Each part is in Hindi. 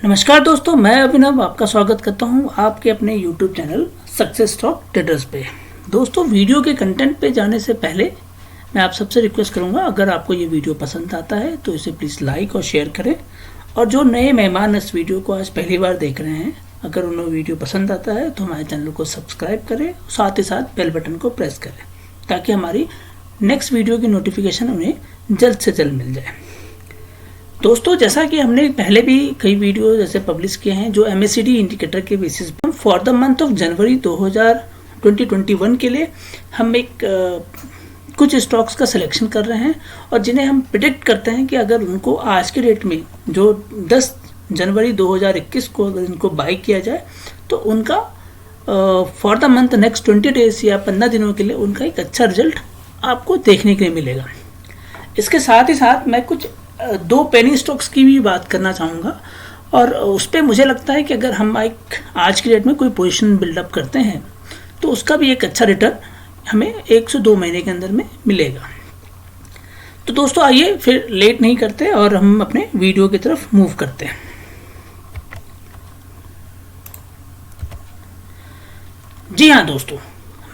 नमस्कार दोस्तों, मैं अभिनव आपका स्वागत करता हूं आपके अपने YouTube channel success stock traders पे। दोस्तों, वीडियो के कंटेंट पे जाने से पहले मैं आप सबसे रिक्वेस्ट करूंगा, अगर आपको ये वीडियो पसंद आता है तो इसे प्लीज़ लाइक और शेयर करें। और जो नए मेहमान इस वीडियो को आज पहली बार देख रहे हैं, अगर उन्हें वीडियो पसंद आता है तो हमारे चैनल को सब्सक्राइब करें, साथ ही साथ बेल बटन को प्रेस करें ताकि हमारी नेक्स्ट वीडियो की नोटिफिकेशन उन्हें जल्द से जल्द मिल जाए। दोस्तों, जैसा कि हमने पहले भी कई वीडियो जैसे पब्लिश किए हैं, जो MACD इंडिकेटर के बेसिस पर for the month of January 2021 के लिए हम कुछ स्टॉक्स का सिलेक्शन कर रहे हैं और जिन्हें हम प्रिडिक्ट करते हैं कि अगर उनको आज के डेट में जो 10 जनवरी 2021 को अगर इनको बाई किया जाए तो उनका for the month next 20 days या 15 दिनों के लिए उनका एक अच्छा रिजल्ट आपको देखने के लिए मिलेगा। इसके साथ ही साथ मैं कुछ दो पेनी स्टॉक्स की भी बात करना चाहूँगा और उस पर मुझे लगता है कि अगर हम आज की डेट में कोई पोजीशन बिल्डअप करते हैं तो उसका भी एक अच्छा रिटर्न हमें 1 से 2 महीने के अंदर में मिलेगा। तो दोस्तों, आइए फिर लेट नहीं करते और हम अपने वीडियो की तरफ मूव करते हैं। जी हाँ दोस्तों,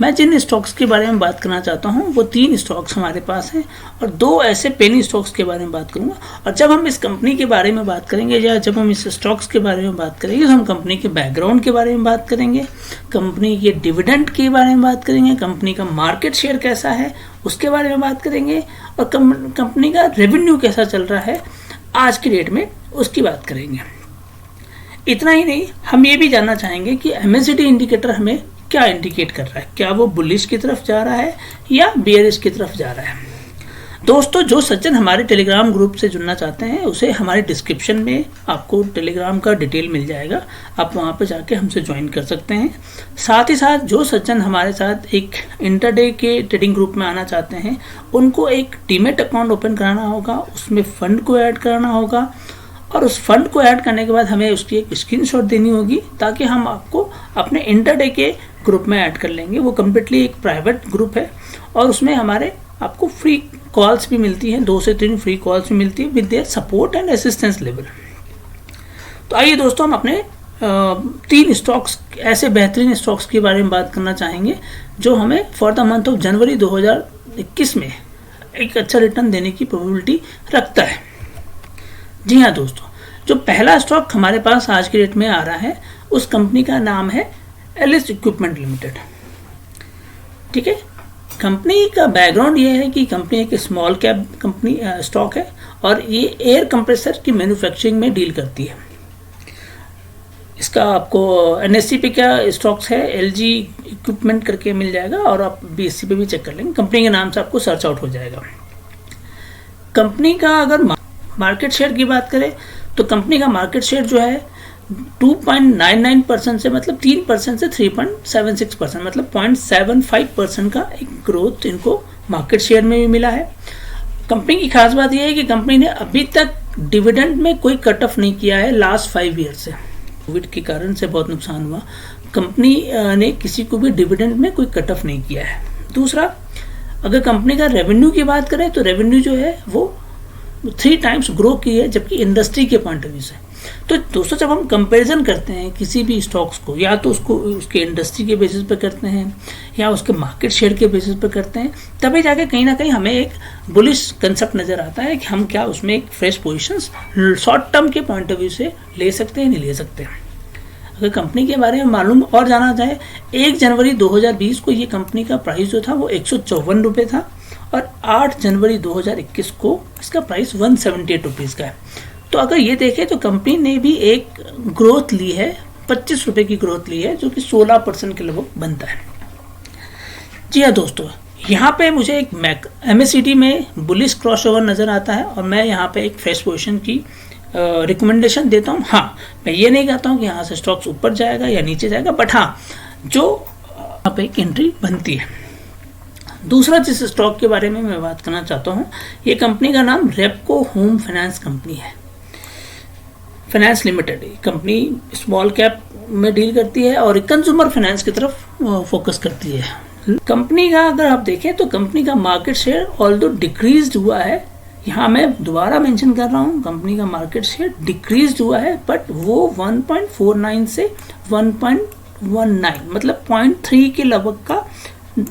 मैं जिन स्टॉक्स के बारे में बात करना चाहता हूं वो 3 स्टॉक्स हमारे पास हैं और 2 ऐसे पेनी स्टॉक्स के बारे में बात करूंगा। और जब हम इस कंपनी के बारे में बात करेंगे या जब हम इस स्टॉक्स के बारे में बात करेंगे तो हम कंपनी के बैकग्राउंड के बारे में बात करेंगे, कंपनी के डिविडेंड के बारे में बात करेंगे, कंपनी का मार्केट शेयर कैसा है उसके बारे में बात करेंगे और कंपनी का रेवेन्यू कैसा चल रहा है आज की डेट में उसकी बात करेंगे। इतना ही नहीं, हम ये भी जानना चाहेंगे कि MACD इंडिकेटर हमें क्या इंडिकेट कर रहा है, क्या वो बुलिश की तरफ जा रहा है या बेयरिश की तरफ जा रहा है। दोस्तों, जो सज्जन हमारे टेलीग्राम ग्रुप से जुड़ना चाहते हैं उसे हमारे डिस्क्रिप्शन में आपको टेलीग्राम का डिटेल मिल जाएगा, आप वहां पर जाके हमसे ज्वाइन कर सकते हैं। साथ ही साथ जो सज्जन हमारे साथ एक इंटरडे के ट्रेडिंग ग्रुप में आना चाहते हैं उनको एक डीमैट अकाउंट ओपन कराना होगा, उसमें फंड को ऐड कराना होगा और उस फंड को ऐड करने के बाद हमें उसकी एक स्क्रीनशॉट देनी होगी ताकि हम आपको अपने इंटरडे के ग्रुप में ऐड कर लेंगे। वो कम्प्लीटली एक प्राइवेट ग्रुप है और उसमें हमारे आपको फ्री कॉल्स भी मिलती हैं, 2 से 3 फ्री कॉल्स भी मिलती है with their support and assistance level. तो आइए दोस्तों, हम अपने 3 स्टॉक्स, ऐसे बेहतरीन स्टॉक्स के बारे में बात करना चाहेंगे जो हमें for the month of January 2021 में एक अच्छा रिटर्न देने की प्रोबेबिलिटी रखता है। जी हाँ दोस्तों, जो पहला स्टॉक हमारे पास आज की डेट में आ रहा है उस कंपनी का नाम है एलिस इक्विपमेंट लिमिटेड। ठीक है, कंपनी का बैकग्राउंड ये है कि कंपनी एक स्मॉल कैप कंपनी स्टॉक है और ये एयर कंप्रेसर की मैन्युफैक्चरिंग में डील करती है। इसका आपको NSE पे क्या स्टॉक्स है, LG इक्विपमेंट करके मिल जाएगा और आप BSE पे भी चेक कर लेंगे, कंपनी के नाम से आपको सर्च आउट हो जाएगा। कंपनी का अगर मार्केट शेयर की बात करें तो कंपनी का मार्केट शेयर जो है 2.99% से मतलब 3% से 3.76%, मतलब 0.75% का एक ग्रोथ इनको मार्केट शेयर में भी मिला है। कंपनी की खास बात यह है कि कंपनी ने अभी तक डिविडेंड में कोई कट ऑफ नहीं किया है लास्ट 5 ईयर से। कोविड के कारण से बहुत नुकसान हुआ, कंपनी ने किसी को भी डिविडेंड में कोई कट ऑफ नहीं किया है। दूसरा, अगर कंपनी का रेवेन्यू की बात करें तो रेवेन्यू जो है वो 3 टाइम्स ग्रो की है, जबकि इंडस्ट्री के पॉइंट ऑफ व्यू से। तो दोस्तों, जब हम कंपैरिजन करते हैं किसी भी स्टॉक्स को, या तो उसको उसके इंडस्ट्री के बेसिस पर करते हैं या उसके मार्केट शेयर के बेसिस पर करते हैं, तभी जाके कहीं ना कहीं हमें एक बुलिश कंसेप्ट नज़र आता है कि हम क्या उसमें एक फ्रेश पोजीशंस शॉर्ट टर्म के पॉइंट ऑफ व्यू से ले सकते हैं, नहीं ले सकते हैं। अगर कंपनी के बारे में मालूम और जाना जाए, 1 जनवरी 2020 को ये कंपनी का प्राइस जो था वो 154 रुपये था और 8 जनवरी 2021 को इसका प्राइस 178 रुपीज़ का है। तो अगर ये देखें तो कंपनी ने भी एक ग्रोथ ली है, 25 रुपये की ग्रोथ ली है, जो कि 16% के लगभग बनता है। जी हाँ दोस्तों, यहाँ पे मुझे एक MACD में बुलिश क्रॉसओवर नज़र आता है और मैं यहाँ पे एक फ्रेश पोजीशन की रिकमेंडेशन देता हूँ। हाँ, मैं ये नहीं कहता हूँ कि यहाँ से स्टॉक्स ऊपर जाएगा या नीचे जाएगा, बट हाँ, जो यहाँ पे एक एंट्री बनती है। दूसरा जिस स्टॉक के बारे में मैं बात करना चाहता हूँ, ये कंपनी का नाम रेपको होम फाइनेंस कंपनी है, finance limited. Company small cap में डील करती है और कंज्यूमर फाइनेंस की तरफ फोकस करती है। कंपनी का अगर आप देखें तो कंपनी का मार्केट शेयर ऑल्दो डिक्रीज हुआ है यहाँ मैं दोबारा मेंशन कर रहा हूँ, कंपनी का मार्केट शेयर डिक्रीज हुआ है, बट वो 1.49 से 1.19 मतलब 0.3 के लगभग का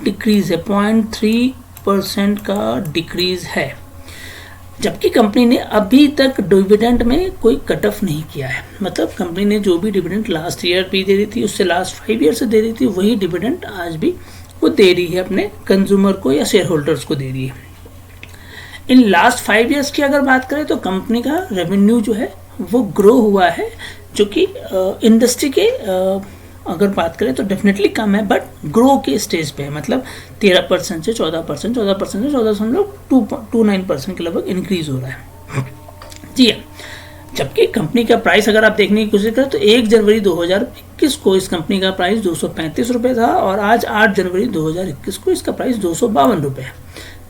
डिक्रीज है, 0.3% का डिक्रीज है। जबकि कंपनी ने अभी तक डिविडेंड में कोई कट ऑफ नहीं किया है, मतलब कंपनी ने जो भी डिविडेंड लास्ट ईयर भी दे रही थी, उससे लास्ट 5 ईयर से दे रही थी, वही डिविडेंड आज भी वो दे रही है अपने कंज्यूमर को या शेयर होल्डर्स को दे रही है। इन लास्ट 5 ईयर्स की अगर बात करें तो कंपनी का रेवेन्यू जो है वो ग्रो हुआ है, जो कि इंडस्ट्री के अगर बात करें तो डेफिनेटली कम है, बट ग्रो के स्टेज पे है, मतलब 13% से 14%, 14% से 14.29% के लगभग इंक्रीज हो रहा है। जी हाँ, जबकि कंपनी का प्राइस अगर आप देखने की कोशिश करें तो 1 जनवरी 2021 को इस कंपनी का प्राइस 235 रुपये था और आज 8 जनवरी 2021 को इसका प्राइस 252 रुपये है।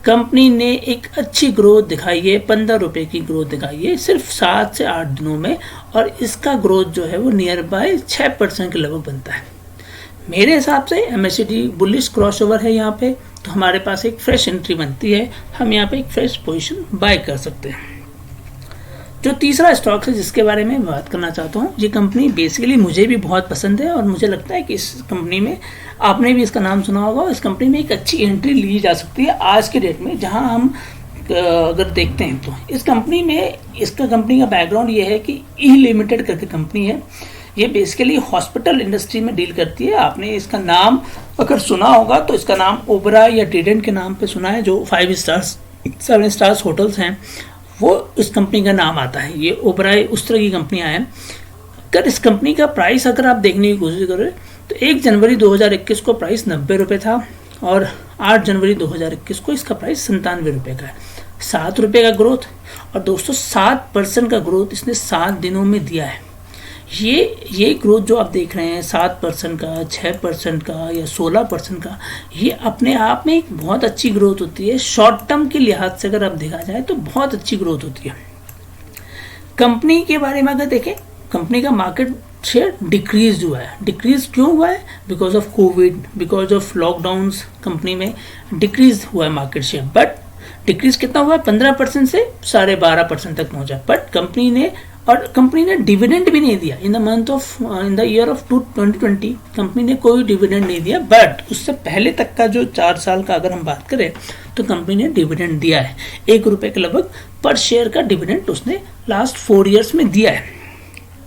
कंपनी ने एक अच्छी ग्रोथ दिखाई है, 15 रुपये की ग्रोथ दिखाई है सिर्फ 7 से 8 दिनों में, और इसका ग्रोथ जो है वो नियर बाय 6% के लगभग बनता है। मेरे हिसाब से MACD बुलिश क्रॉसओवर है यहाँ पे, तो हमारे पास एक फ्रेश एंट्री बनती है, हम यहाँ पे एक फ्रेश पोजीशन बाय कर सकते हैं। जो तीसरा स्टॉक है जिसके बारे में बात करना चाहता हूँ, ये कंपनी बेसिकली मुझे भी बहुत पसंद है और मुझे लगता है कि इस कंपनी में, आपने भी इसका नाम सुना होगा, इस कंपनी में एक अच्छी एंट्री ली जा सकती है आज के डेट में। जहाँ हम अगर देखते हैं तो इस कंपनी में, इसका कंपनी का बैकग्राउंड ये है कि ई लिमिटेड करके कंपनी है, ये बेसिकली हॉस्पिटल इंडस्ट्री में डील करती है। आपने इसका नाम अगर सुना होगा तो इसका नाम ओबराय या ट्राइडेंट के नाम पे सुना है, जो 5 स्टार्स 7 स्टार्स होटल्स हैं वो इस कंपनी का नाम आता है। ये ओबराय उस तरह की कंपनियां हैं। अगर इस कंपनी का प्राइस अगर आप देखने की कोशिश करें तो 1 जनवरी 2021 को प्राइस 90 रुपये था और 8 जनवरी 2021 को इसका प्राइस 97 रुपये का है। 7 रुपये का ग्रोथ, और दोस्तों 7% का ग्रोथ इसने 7 दिनों में दिया है। ये ग्रोथ जो आप देख रहे हैं 7% का, 6% का या 16% का, ये अपने आप में एक बहुत अच्छी ग्रोथ होती है। शॉर्ट टर्म के लिहाज से अगर आप देखा जाए तो बहुत अच्छी ग्रोथ होती है। कंपनी के बारे में अगर देखें, कंपनी का मार्केट शेयर डिक्रीज हुआ है। डिक्रीज क्यों हुआ है? Because of Covid, because of lockdowns company में डिक्रीज हुआ है मार्केट शेयर। बट डिक्रीज कितना हुआ है? 15% से 12.5% तक पहुंचा। बट कंपनी ने डिविडेंड भी नहीं दिया in the year of 2020। Company ने कोई डिविडेंड नहीं दिया, बट उससे पहले तक का जो 4 साल का अगर हम बात करें तो कंपनी ने डिविडेंड दिया है। 1 रुपये के लगभग पर शेयर का डिविडेंड उसने लास्ट 4 ईयर्स में दिया है।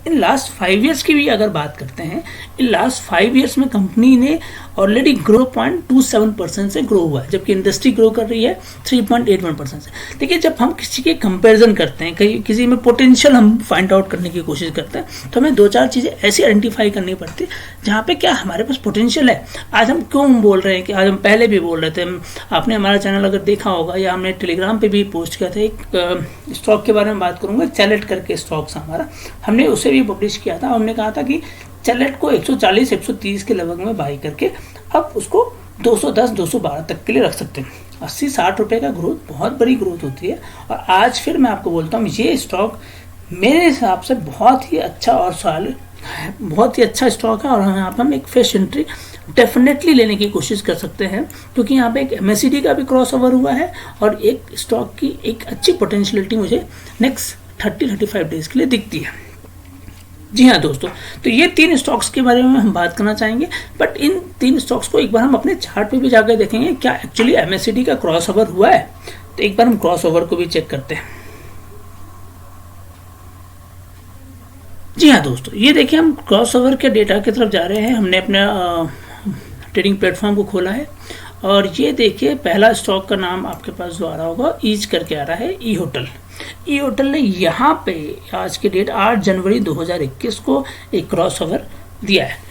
इन लास्ट 5 ईयर्स की भी अगर बात करते हैं, इन लास्ट 5 ईयर्स में कंपनी ने ऑलरेडी 0.27% से ग्रो हुआ है, जबकि इंडस्ट्री ग्रो कर रही है 3.81% से। देखिए, जब हम किसी के कंपैरिजन करते हैं, कहीं किसी में पोटेंशियल हम फाइंड आउट करने की कोशिश करते हैं, तो हमें 2-4 चीज़ें ऐसी आइडेंटिफाई करनी पड़ती है जहाँ पे क्या हमारे पास पोटेंशियल है। आज हम क्यों बोल रहे हैं कि आज हम पहले भी बोल रहे थे, आपने हमारा चैनल अगर देखा होगा या हमने टेलीग्राम पर भी पोस्ट किया था, एक स्टॉक के बारे में बात करूँगा, चैलेट करके स्टॉक्स हमारा, हमने उसे भी पब्लिश किया था। हमने कहा था कि चैलेट को 140-130 के लगभग में बाई करके अब उसको 210-212 तक के लिए रख सकते हैं। 80-60 रुपये का ग्रोथ बहुत बड़ी ग्रोथ होती है। और आज फिर मैं आपको बोलता हूँ, ये स्टॉक मेरे हिसाब से बहुत ही अच्छा और बहुत ही अच्छा स्टॉक है, और यहाँ पर हम एक फ्रेश एंट्री डेफिनेटली लेने की कोशिश कर सकते हैं, क्योंकि यहाँ पे एक MACD का भी क्रॉस ओवर हुआ है और एक स्टॉक की एक अच्छी पोटेंशियलिटी मुझे नेक्स्ट 30-35 डेज के लिए दिखती है। जी हाँ दोस्तों, तो ये 3 स्टॉक्स के बारे में हम बात करना चाहेंगे, बट इन 3 स्टॉक्स को एक बार हम अपने चार्ट पे भी जाकर देखेंगे क्या एक्चुअली MACD का क्रॉस ओवर हुआ है। तो एक बार हम क्रॉस ओवर को भी चेक करते हैं। जी हाँ दोस्तों, ये देखिए हम क्रॉस ओवर के डेटा की तरफ जा रहे हैं। हमने अपना ट्रेडिंग प्लेटफॉर्म को खोला है और ये देखिए पहला स्टॉक का नाम आपके पास जो आ रहा होगा, ईज करके आ रहा है, ई होटल ने यहाँ पे आज की डेट 8 जनवरी 2021 को एक क्रॉस ओवर दिया है।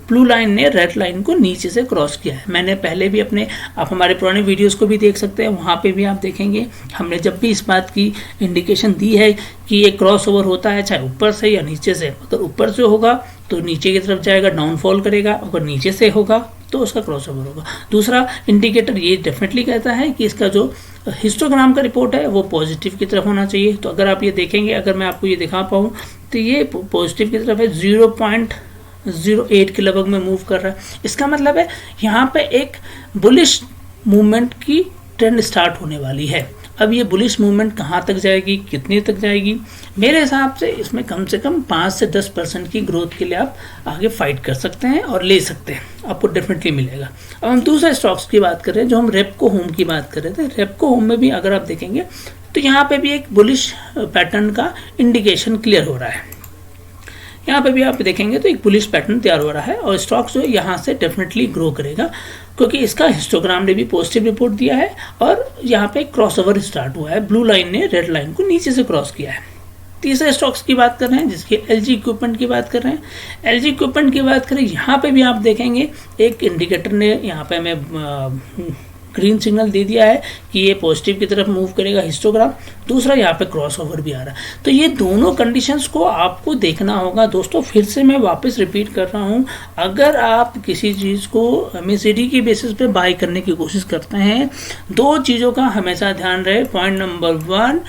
ब्लू लाइन ने रेड लाइन को नीचे से क्रॉस किया है। मैंने पहले भी आप हमारे पुराने वीडियोस को भी देख सकते हैं, वहाँ पे भी आप देखेंगे हमने जब भी इस बात की इंडिकेशन दी है कि ये क्रॉस ओवर होता है, चाहे ऊपर से या नीचे से। अगर ऊपर से होगा तो नीचे की तरफ जाएगा, डाउनफॉल करेगा। अगर नीचे से होगा तो उसका क्रॉस ओवर होगा। दूसरा इंडिकेटर ये डेफिनेटली कहता है कि इसका जो हिस्टोग्राम का रिपोर्ट है वो पॉजिटिव की तरफ होना चाहिए। तो अगर आप ये देखेंगे, अगर मैं आपको ये दिखा पाऊँ तो ये पॉजिटिव की तरफ है, 0.08 के लगभग में मूव कर रहा है। इसका मतलब है यहाँ पे एक बुलिश मूवमेंट की ट्रेंड स्टार्ट होने वाली है। अब ये बुलिश मूवमेंट कहाँ तक जाएगी, कितनी तक जाएगी, मेरे हिसाब से इसमें कम से कम 5 से 10% की ग्रोथ के लिए आप आगे फाइट कर सकते हैं और ले सकते हैं, आपको डेफिनेटली मिलेगा। अब हम दूसरे स्टॉक्स की बात कर रहे हैं, जो हम रेपको होम की बात कर रहे थे। रेपको होम में भी अगर आप देखेंगे तो यहाँ पे भी एक बुलिश पैटर्न का इंडिकेशन क्लियर हो रहा है। यहाँ पे भी आप देखेंगे तो एक बुलिश पैटर्न तैयार हो रहा है और स्टॉक जो है यहाँ से डेफिनेटली ग्रो करेगा, क्योंकि इसका हिस्टोग्राम ने भी पॉजिटिव रिपोर्ट दिया है और यहाँ पे क्रॉसओवर स्टार्ट हुआ है, ब्लू लाइन ने रेड लाइन को नीचे से क्रॉस किया है। तीसरे स्टॉक्स की बात कर रहे हैं, जिसकी एलजी इक्विपमेंट की बात कर रहे हैं। एलजी इक्विपमेंट की बात करें, यहाँ पे भी आप देखेंगे एक इंडिकेटर ने यहाँ पे हमें ग्रीन सिग्नल दे दिया है कि ये पॉजिटिव की तरफ मूव करेगा हिस्टोग्राम। दूसरा यहाँ पे क्रॉसओवर भी आ रहा है। तो ये दोनों कंडीशंस को आपको देखना होगा दोस्तों। फिर से मैं वापस रिपीट कर रहा हूँ, अगर आप किसी चीज़ को MACD की बेसिस पे बाय करने की कोशिश करते हैं, दो चीज़ों का हमेशा ध्यान रहे। पॉइंट नंबर 1,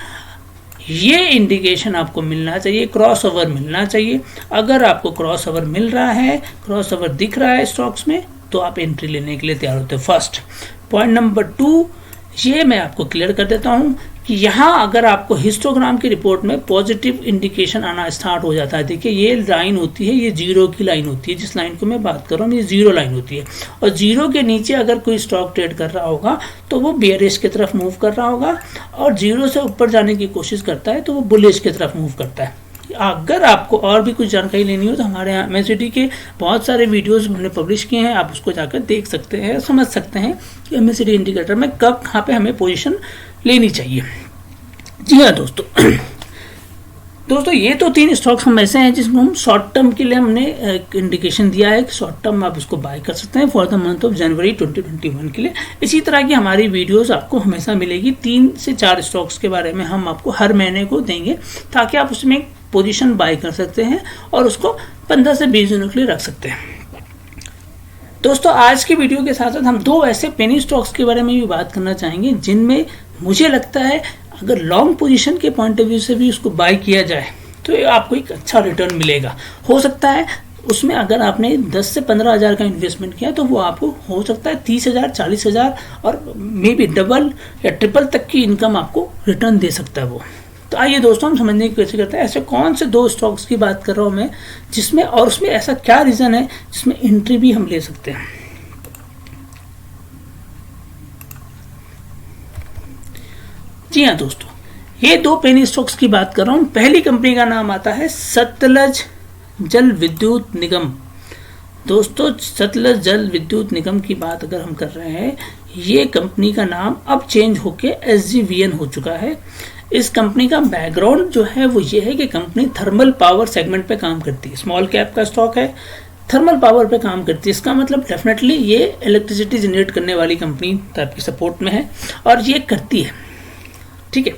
ये इंडिकेशन आपको मिलना चाहिए, क्रॉसओवर मिलना चाहिए। अगर आपको क्रॉसओवर मिल रहा है, क्रॉसओवर दिख रहा है स्टॉक्स में, तो आप एंट्री लेने के लिए तैयार होते हैं। फर्स्ट पॉइंट नंबर 2, ये मैं आपको क्लियर कर देता हूं कि यहाँ अगर आपको हिस्टोग्राम की रिपोर्ट में पॉजिटिव इंडिकेशन आना स्टार्ट हो जाता है, देखिए ये लाइन होती है, ये जीरो की लाइन होती है, जिस लाइन को मैं बात कर रहा हूँ ये जीरो लाइन होती है, और जीरो के नीचे अगर कोई स्टॉक ट्रेड कर रहा होगा तो वो बेयरिश की तरफ मूव कर रहा होगा, और जीरो से ऊपर जाने की कोशिश करता है तो वो बुलिश की तरफ मूव करता है। अगर आपको और भी कुछ जानकारी लेनी हो तो हमारे यहाँ MACD के बहुत सारे वीडियोस हमने पब्लिश किए हैं, आप उसको जाकर देख सकते हैं, समझ सकते हैं कि MACD इंडिकेटर में कब कहाँ पे हमें पोजीशन लेनी चाहिए। जी हाँ दोस्तों ये तो 3 स्टॉक्स हम ऐसे हैं जिसमें हम शॉर्ट टर्म के लिए हमने एक इंडिकेशन दिया है कि शॉर्ट टर्म आप उसको बाय कर सकते हैं for the month of January 2021 के लिए। इसी तरह की हमारी वीडियोस आपको हमेशा मिलेगी। 3 से 4 स्टॉक्स के बारे में हम आपको हर महीने को देंगे, ताकि आप उसमें पोजीशन बाय कर सकते हैं और उसको 15 से 20 दिनों के लिए रख सकते हैं। दोस्तों आज की वीडियो के साथ साथ हम 2 ऐसे पेनी स्टॉक्स के बारे में भी बात करना चाहेंगे जिनमें मुझे लगता है अगर लॉन्ग पोजीशन के पॉइंट ऑफ व्यू से भी उसको बाय किया जाए तो आपको एक अच्छा रिटर्न मिलेगा। हो सकता है उसमें अगर आपने 10 से 15 हज़ार का इन्वेस्टमेंट किया तो वो आपको हो सकता है 30,000 40,000 और मे बी डबल या ट्रिपल तक की इनकम आपको रिटर्न दे सकता है वो। तो आइए दोस्तों हम समझने की कोशिश करते हैं ऐसे कौन से 2 स्टॉक्स की बात कर रहा हूँ मैं, जिसमें और उसमें ऐसा क्या रीज़न है जिसमें एंट्री भी हम ले सकते हैं। जी हाँ दोस्तों, ये 2 पेनी स्टॉक्स की बात कर रहा हूँ। पहली कंपनी का नाम आता है सतलज जल विद्युत निगम। दोस्तों सतलज जल विद्युत निगम की बात अगर हम कर रहे हैं, ये कंपनी का नाम अब चेंज होके SJVN हो चुका है। इस कंपनी का बैकग्राउंड जो है वो ये है कि कंपनी थर्मल पावर सेगमेंट पे काम करती है, स्मॉल कैप का स्टॉक है, थर्मल पावर पे काम करती है। इसका मतलब डेफिनेटली ये इलेक्ट्रिसिटी जनरेट करने वाली कंपनी टाइप की सपोर्ट में है और ये करती है, ठीक है।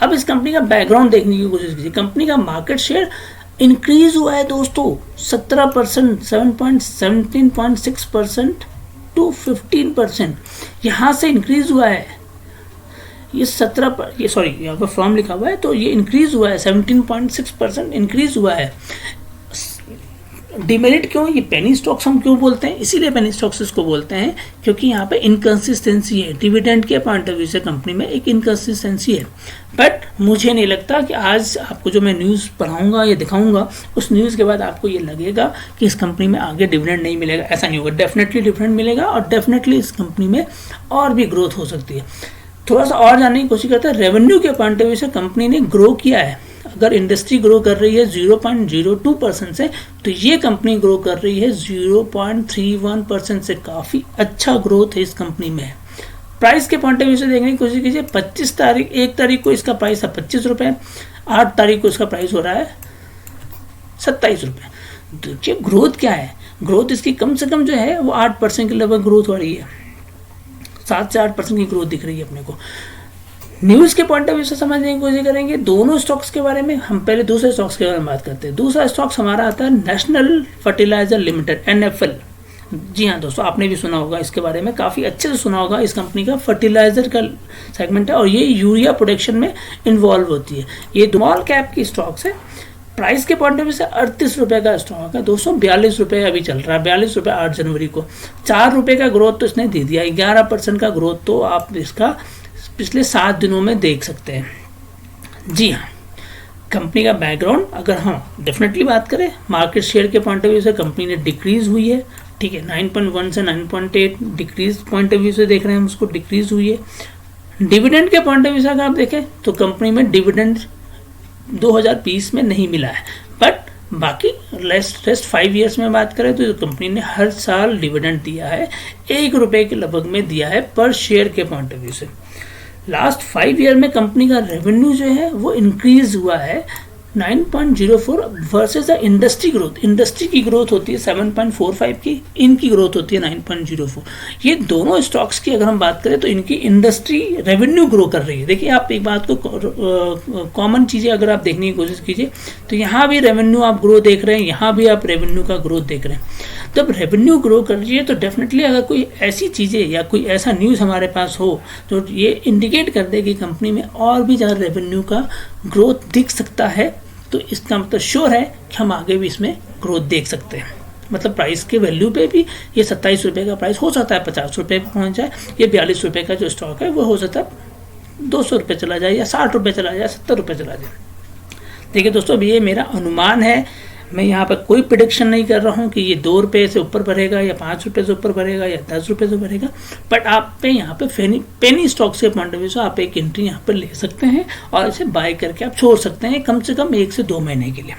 अब इस कंपनी का बैकग्राउंड देखने की कोशिश कीजिए। कंपनी का मार्केट शेयर इंक्रीज हुआ है दोस्तों 17%, 17.6% टू 15%, यहाँ से इंक्रीज हुआ है। ये 17 ये सॉरी यहाँ पर फॉर्म लिखा हुआ है, तो ये इंक्रीज हुआ है 17.6% इंक्रीज हुआ है। डिमेरिट क्यों, ये पेनी स्टॉक्स हम क्यों बोलते हैं, इसीलिए पेनी स्टॉक्स इसको बोलते हैं क्योंकि यहाँ पे इनकंसिस्टेंसी है। डिविडेंड के पॉइंट ऑफ व्यू से कंपनी में एक इनकंसिस्टेंसी है। बट मुझे नहीं लगता कि आज आपको जो मैं न्यूज़ पढ़ाऊंगा या दिखाऊंगा उस न्यूज़ के बाद आपको ये लगेगा कि इस कंपनी में आगे डिविडेंड नहीं मिलेगा। ऐसा नहीं होगा, डेफिनेटली डिविडेंड मिलेगा और डेफिनेटली इस कंपनी में और भी ग्रोथ हो सकती है। थोड़ा सा और जानने की कोशिश करते हैं। रेवेन्यू के पॉइंट ऑफ व्यू से कंपनी ने ग्रो किया है। अगर इंडस्ट्री ग्रो कर रही है 0.02% से, तो ये कंपनी ग्रो कर रही है 0.31% से। काफ़ी अच्छा ग्रोथ है इस कंपनी में। प्राइस के पॉइंट ऑफ व्यू से देखने की कोशिश कीजिए। 1 तारीख को इसका प्राइस है 25 रुपये, 8 तारीख को इसका प्राइस हो रहा है 27 रुपये। देखिए ग्रोथ क्या है, ग्रोथ इसकी कम से कम जो है वो 8% के लगभग ग्रोथ हो रही है, 7 से 8% की ग्रोथ दिख रही है अपने को। न्यूज़ के पॉइंट ऑफ व्यू से समझने की कोशिश करेंगे दोनों स्टॉक्स के बारे में। हम पहले दूसरे स्टॉक्स के बारे में बात करते हैं। दूसरा स्टॉक्स हमारा आता है नेशनल फर्टिलाइजर लिमिटेड, NFL। जी हाँ दोस्तों, आपने भी सुना होगा इसके बारे में, काफ़ी अच्छे से सुना होगा। इस कंपनी का फर्टिलाइजर का सेगमेंट है और ये यूरिया प्रोडक्शन में इन्वॉल्व होती है। ये स्मॉल कैप की स्टॉक्स है। प्राइस के पॉइंट ऑफ व्यू से 38 रुपये का स्टॉक है दोस्तों। 42 रुपये अभी चल रहा है, 42 रुपये 8 जनवरी को। 4 रुपये का ग्रोथ तो इसने दे दिया, 11% का ग्रोथ तो आप इसका पिछले 7 दिनों में देख सकते हैं। जी हाँ, कंपनी का बैकग्राउंड अगर हम डेफिनेटली बात करें, मार्केट शेयर के पॉइंट ऑफ व्यू से कंपनी ने डिक्रीज हुई है, ठीक है, 9.1 से 9.8 डिक्रीज पॉइंट ऑफ व्यू से देख रहे हैं हम उसको, डिक्रीज हुई है। डिविडेंड के पॉइंट ऑफ व्यू से अगर आप देखें तो कंपनी में डिविडेंड 2020 में नहीं मिला है, बट बाकी रेस्ट 5 ईयर्स में बात करें तो कंपनी ने हर साल डिविडेंड दिया है, 1 रुपये के लगभग में दिया है पर शेयर के पॉइंट ऑफ व्यू से। लास्ट 5 ईयर में कंपनी का रेवेन्यू जो है वो इंक्रीज हुआ है 9.04 versus the industry growth. Industry की ग्रोथ होती है 7.45 की, इनकी ग्रोथ होती है 9.04। ये दोनों स्टॉक्स की अगर हम बात करें तो इनकी इंडस्ट्री रेवेन्यू ग्रो कर रही है। देखिए आप एक बात को कॉमन चीज़ें अगर आप देखने की कोशिश कीजिए तो यहाँ भी रेवेन्यू आप ग्रो देख रहे हैं, यहाँ भी आप रेवेन्यू का ग्रोथ देख रहे हैं। जब रेवेन्यू ग्रो कर रही है तो डेफिनेटली अगर कोई ऐसी चीज़ें या कोई ऐसा न्यूज़ हमारे पास हो तो ये इंडिकेट कर दे कि कंपनी में और भी ज़्यादा रेवेन्यू का ग्रोथ दिख सकता है, तो इसका मतलब श्योर है कि हम आगे भी इसमें ग्रोथ देख सकते हैं। मतलब प्राइस के वैल्यू पे भी ये 27 रुपये का प्राइस हो सकता है 50 रुपये पे पहुँच जाए, ये 42 रुपये का जो स्टॉक है वो हो सकता है 200 रुपये चला जाए या 60 रुपये चला जाए, 70 रुपये चला जाए। देखिए दोस्तों, ये मेरा अनुमान है, मैं यहाँ पर कोई प्रिडिक्शन नहीं कर रहा हूँ कि ये 2 रुपये से ऊपर बढ़ेगा या 5 रुपये से ऊपर बढ़ेगा या 10 रुपये से बढ़ेगा, बट आप पे यहाँ पे पेनी स्टॉक्स के पॉइंट ऑफ व्यू से आप एक एंट्री यहाँ पर ले सकते हैं और इसे बाय करके आप छोड़ सकते हैं कम से कम 1 से 2 महीने के लिए।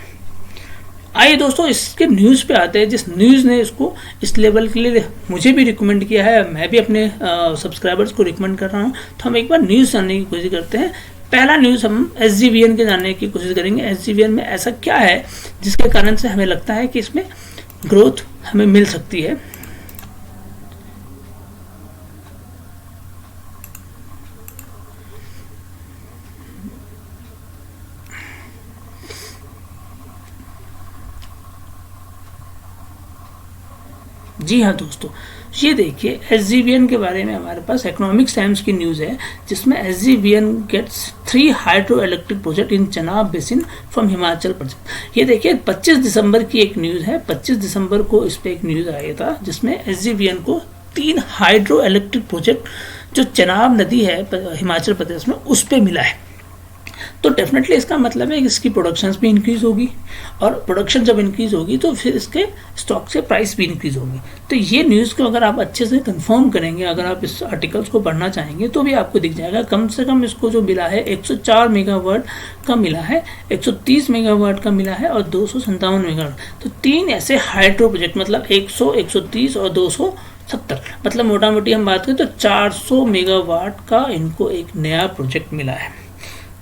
आइए दोस्तों, इसके न्यूज़ पे आते हैं। जिस न्यूज़ ने इसको इस लेवल के लिए मुझे भी रिकमेंड किया है, मैं भी अपने सब्सक्राइबर्स को रिकमेंड कर रहा हूँ, तो हम एक बार न्यूज़ जानने की कोशिश करते हैं। पहला न्यूज़ हम SGVN के जानने की कोशिश करेंगे। SGVN में ऐसा क्या है जिसके कारण से हमें लगता है कि इसमें ग्रोथ हमें मिल सकती है। जी हाँ दोस्तों, ये देखिए SGVN के बारे में हमारे पास इकोनॉमिक्स टाइम्स की न्यूज़ है जिसमें SGVN gets 3 hydro electric project in Chenab basin from Himachal Pradesh. ये देखिए 25 दिसंबर की एक न्यूज़ है, 25 दिसंबर को इस पर एक न्यूज़ आया था जिसमें SGVN को 3 हाइड्रो इलेक्ट्रिक प्रोजेक्ट जो चनाब नदी है हिमाचल प्रदेश में उस पर मिला है। तो डेफिनेटली इसका मतलब है कि इसकी प्रोडक्शंस भी इंक्रीज होगी, और प्रोडक्शन जब इंक्रीज होगी तो फिर इसके स्टॉक से प्राइस भी इंक्रीज होगी। तो ये न्यूज़ को अगर आप अच्छे से कंफर्म करेंगे, अगर आप इस आर्टिकल्स को पढ़ना चाहेंगे तो भी आपको दिख जाएगा। कम से कम इसको जो मिला है 104 मेगावाट का मिला है, 130 मेगावाट का मिला है और 257 मेगावाट। तो 3 ऐसे हाइड्रो प्रोजेक्ट, मतलब 100, 130 और 270, मतलब मोटा मोटी हम बात करें तो 400 मेगावाट का इनको एक नया प्रोजेक्ट मिला है।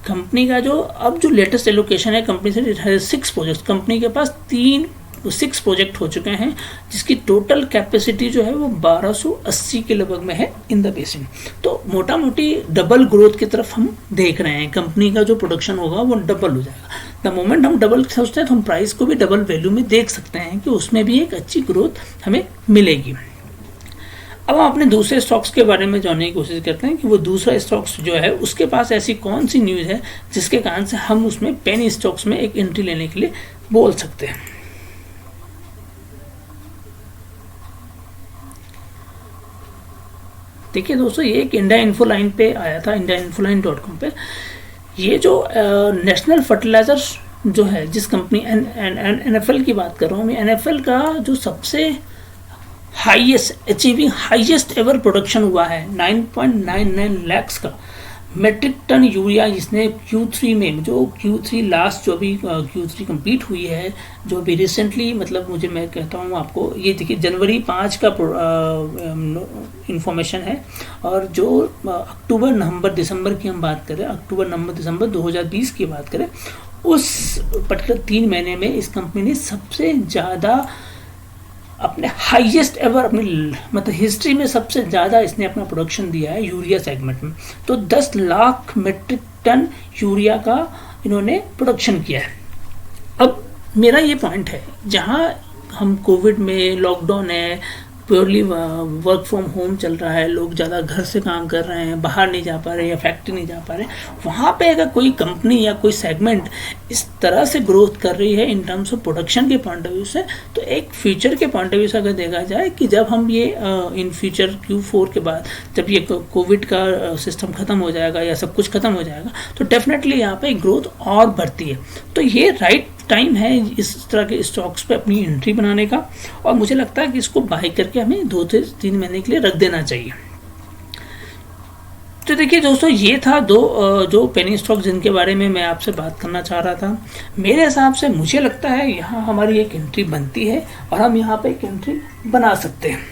कंपनी का जो लेटेस्ट एलोकेशन है कंपनी से 6 प्रोजेक्ट, कंपनी के पास 6 प्रोजेक्ट हो चुके हैं जिसकी टोटल कैपेसिटी जो है वो 1280 के लगभग में है इन द बेसिन। तो मोटा मोटी डबल ग्रोथ की तरफ हम देख रहे हैं। कंपनी का जो प्रोडक्शन होगा वो डबल हो जाएगा। द मोमेंट हम डबल सोचते हैं तो हम प्राइस को भी डबल वैल्यू में देख सकते हैं कि उसमें भी एक अच्छी ग्रोथ हमें मिलेगी। अब हम अपने दूसरे स्टॉक्स के बारे में जानने की कोशिश करते हैं कि वो दूसरा स्टॉक्स जो है उसके पास ऐसी कौन सी न्यूज़ है जिसके कारण से हम उसमें पेनी स्टॉक्स में एक एंट्री लेने के लिए बोल सकते हैं। देखिए दोस्तों, ये एक इंडिया इन्फोलाइन पे आया था, indiainfoline.com पे। ये जो नेशनल फर्टिलाइजर्स जो है, जिस कंपनी NFL की बात कर रहा हूँ मैं, NFL का जो सबसे हाईएस्ट एवर प्रोडक्शन हुआ है 9.99 लाख का मेट्रिक टन यूरिया, जिसने Q3 में जो Q3 लास्ट जो भी Q3 कंप्लीट हुई है, जो भी रिसेंटली, मतलब मैं कहता हूँ आपको, ये देखिए जनवरी 5 का इंफॉर्मेशन है, और जो अक्टूबर नवंबर दिसंबर की हम बात करें, अक्टूबर नवंबर दिसंबर 2020 की बात करें, उस पर्टिकुलर 3 महीने में इस कंपनी ने सबसे ज़्यादा अपने हाईएस्ट एवर, अपनी मतलब हिस्ट्री में सबसे ज़्यादा इसने अपना प्रोडक्शन दिया है यूरिया सेगमेंट में। तो 10 लाख मेट्रिक टन यूरिया का इन्होंने प्रोडक्शन किया है। अब मेरा ये पॉइंट है, जहाँ हम कोविड में, लॉकडाउन है, प्योरली वर्क फ्रॉम होम चल रहा है, लोग ज़्यादा घर से काम कर रहे हैं, बाहर नहीं जा पा रहे या फैक्ट्री नहीं जा पा रहे, वहाँ पे अगर कोई कंपनी या कोई सेगमेंट इस तरह से ग्रोथ कर रही है इन टर्म्स ऑफ प्रोडक्शन के पॉइंट ऑफ व्यू से, तो एक फ्यूचर के पॉइंट ऑफ व्यू से अगर देखा जाए कि जब हम ये इन फ्यूचर Q4 के बाद जब ये कोविड का सिस्टम ख़त्म हो जाएगा या सब कुछ ख़त्म हो जाएगा, तो डेफिनेटली यहाँ पे ग्रोथ और बढ़ती है। तो ये राइट टाइम है इस तरह के स्टॉक्स पे अपनी एंट्री बनाने का, और मुझे लगता है कि इसको बाय करके हमें 2 से 3 महीने के लिए रख देना चाहिए। तो देखिए दोस्तों, ये था जो पेनी स्टॉक जिनके बारे में मैं आपसे बात करना चाह रहा था। मेरे हिसाब से मुझे लगता है यहाँ हमारी एक एंट्री बनती है और हम यहाँ पे एक एंट्री बना सकते हैं।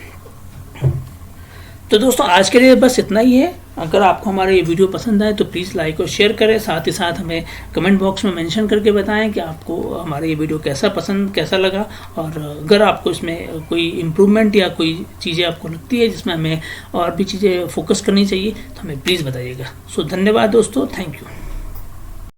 तो दोस्तों, आज के लिए बस इतना ही है। अगर आपको हमारा ये वीडियो पसंद आए तो प्लीज़ लाइक और शेयर करें, साथ ही साथ हमें कमेंट बॉक्स में मेंशन करके बताएं कि आपको हमारा ये वीडियो कैसा लगा, और अगर आपको इसमें कोई इम्प्रूवमेंट या कोई चीज़ें आपको लगती है जिसमें हमें और भी चीज़ें फोकस करनी चाहिए तो हमें प्लीज़ बताइएगा। सो धन्यवाद दोस्तों, थैंक यू।